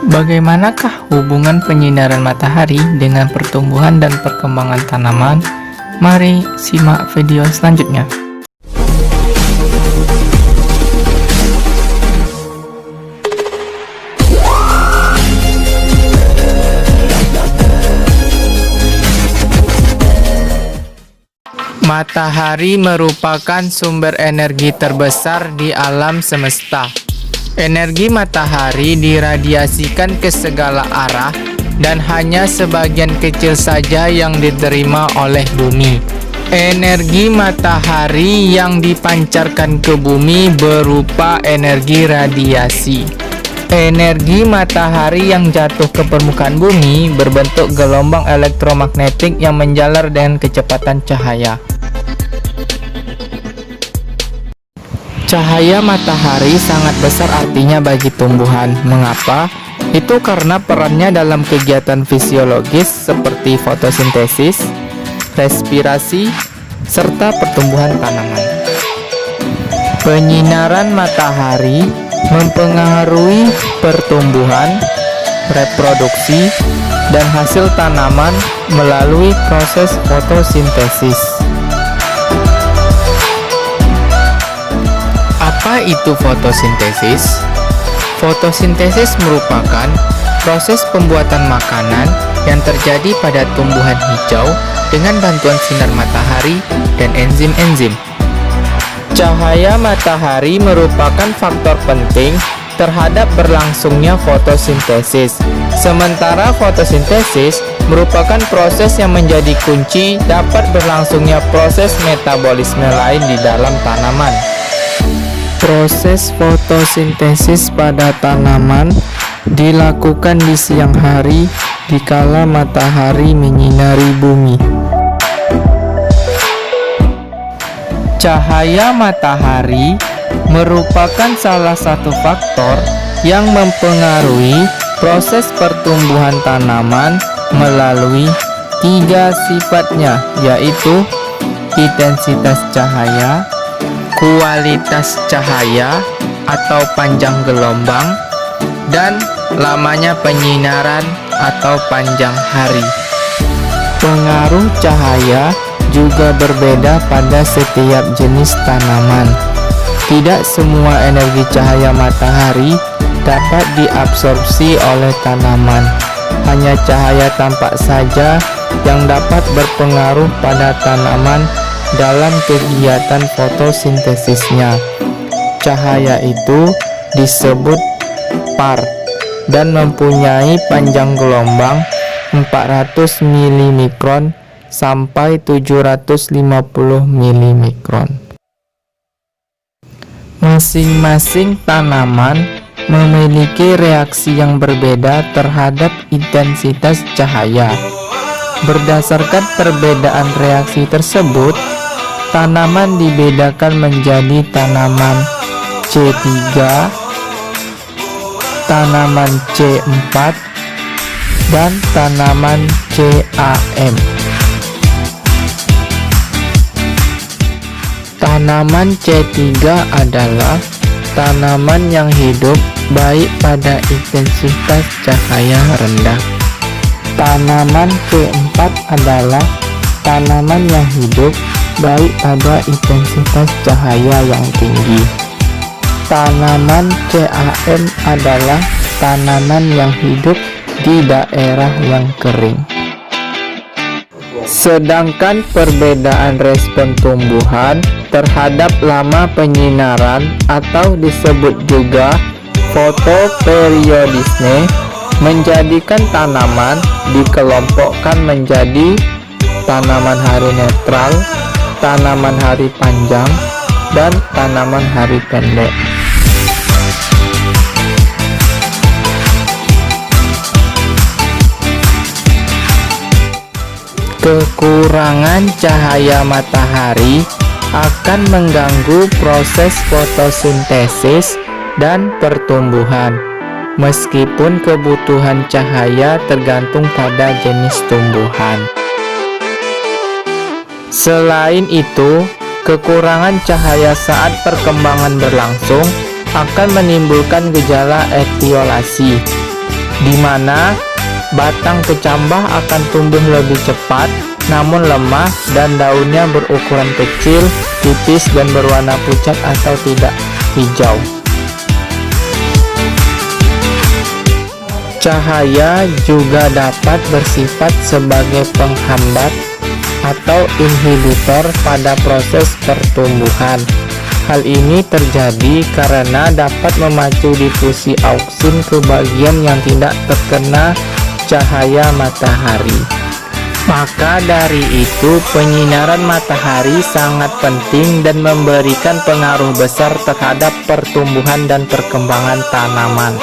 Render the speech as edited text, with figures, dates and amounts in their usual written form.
Bagaimanakah hubungan penyinaran matahari dengan pertumbuhan dan perkembangan tanaman? Mari simak video selanjutnya. Matahari merupakan sumber energi terbesar di alam semesta. Energi matahari diradiasikan ke segala arah dan hanya sebagian kecil saja yang diterima oleh bumi. Energi matahari yang dipancarkan ke bumi berupa energi radiasi. Energi matahari yang jatuh ke permukaan bumi berbentuk gelombang elektromagnetik yang menjalar dengan kecepatan cahaya. Cahaya matahari sangat besar artinya bagi tumbuhan. Mengapa? Itu karena perannya dalam kegiatan fisiologis seperti fotosintesis, respirasi, serta pertumbuhan tanaman. Penyinaran matahari mempengaruhi pertumbuhan, reproduksi, dan hasil tanaman melalui proses fotosintesis. Apa itu fotosintesis? Fotosintesis merupakan proses pembuatan makanan yang terjadi pada tumbuhan hijau dengan bantuan sinar matahari dan enzim-enzim. Cahaya matahari merupakan faktor penting terhadap berlangsungnya fotosintesis. Sementara fotosintesis merupakan proses yang menjadi kunci dapat berlangsungnya proses metabolisme lain di dalam tanaman. Proses fotosintesis pada tanaman dilakukan di siang hari dikala matahari menyinari bumi. Cahaya matahari merupakan salah satu faktor yang mempengaruhi proses pertumbuhan tanaman melalui tiga sifatnya, yaitu intensitas cahaya, kualitas cahaya atau panjang gelombang, dan lamanya penyinaran atau panjang hari. Pengaruh cahaya juga berbeda pada setiap jenis tanaman. Tidak semua energi cahaya matahari dapat diabsorpsi oleh tanaman. Hanya cahaya tampak saja yang dapat berpengaruh pada tanaman dalam kegiatan fotosintesisnya. Cahaya itu disebut par dan mempunyai panjang gelombang 400 mm sampai 750 mm. Masing-masing tanaman memiliki reaksi yang berbeda terhadap intensitas cahaya. Berdasarkan perbedaan reaksi tersebut, tanaman dibedakan menjadi tanaman C3, tanaman C4, dan tanaman CAM. Tanaman C3 adalah tanaman yang hidup baik pada intensitas cahaya rendah. Tanaman C4 adalah tanaman yang hidup baik pada intensitas cahaya yang tinggi. Tanaman CAM adalah tanaman yang hidup di daerah yang kering. Sedangkan perbedaan respon tumbuhan terhadap lama penyinaran atau disebut juga fotoperiodisme menjadikan tanaman dikelompokkan menjadi tanaman hari netral, tanaman hari panjang, dan tanaman hari pendek. Kekurangan cahaya matahari akan mengganggu proses fotosintesis dan pertumbuhan. Meskipun kebutuhan cahaya tergantung pada jenis tumbuhan. Selain itu, kekurangan cahaya saat perkembangan berlangsung akan menimbulkan gejala etiolasi. di mana batang kecambah akan tumbuh lebih cepat, namun lemah dan daunnya berukuran kecil, tipis dan berwarna pucat atau tidak hijau. Cahaya juga dapat bersifat sebagai penghambat atau inhibitor pada proses pertumbuhan. Hal ini terjadi karena dapat memacu difusi auksin ke bagian yang tidak terkena cahaya matahari. Maka dari itu, penyinaran matahari sangat penting dan memberikan pengaruh besar terhadap pertumbuhan dan perkembangan tanaman.